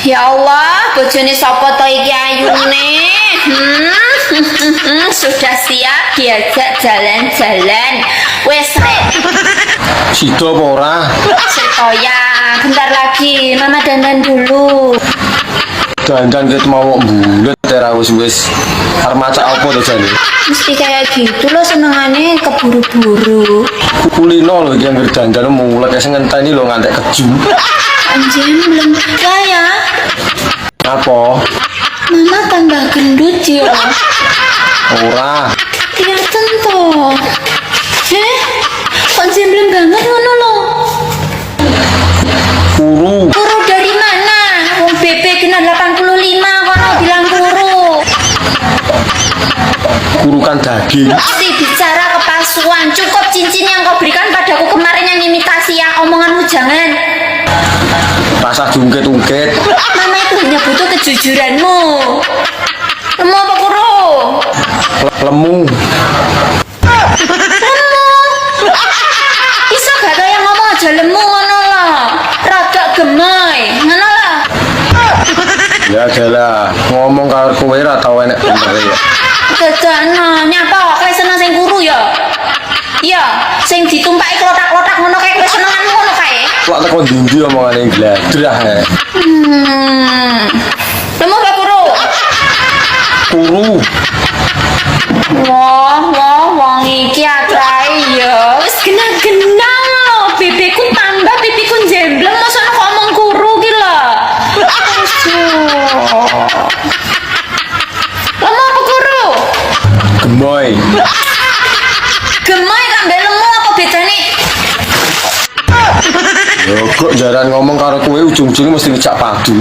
Ya Allah, bojone sapa to iki ayune? Sudah siap diajak jalan-jalan. Wes rek. Sido apa ora? Oh ya, bentar lagi Mama dandan dulu. Dandan ket mau bulet era wis arep macak apa to jane? Mesti kayak gitu loh senengane keburu-buru. Kulino lho iki anggere dandan mulek sing ngenteni lho ngantek keju. Anjir belum ya. Apa? Mama tambah gendut ya. Ora. Kelihatan toh. Kok jembleng banget ngono lo? Kuru. Kuru dari mana? Wong BP kena 85 kono bilang kuru. Kurukan daging. Mesti bicara kepalsuan. Cukup cincin yang kau berikan padaku kemarin yang imitasi ya. Omonganmu jangan. Rasa ungkit-ungkit. Mama itu hanya butuh kejujuranmu. Lemu apa kuru? Lemu. Bisa gak tau yang ngomong aja lemu ngono lah. Ragak gemoy ngono lah. Ya jelah ngomong karo kowe ora tau enek bener ya. Dadana nyapa kowe seneng sing kuru ya? Iya, sing ditumpaki klotak-klotak ngono kae kowe senenganmu ngono kae. Lak teko ndi omongane gladrah he. Lemu apa kuru? Kuru. Wah, iki atrai ya. Wis gena-gena lho, bebeku tambah pipiku jembleng masa nek ngomong kuru ki lho. Lemu apa kuru? Gemoy. Gemoy kambek lemu apa bedane? Yo kok jaran ngomong karo kowe ujung-ujungnya mesti ngejak padu.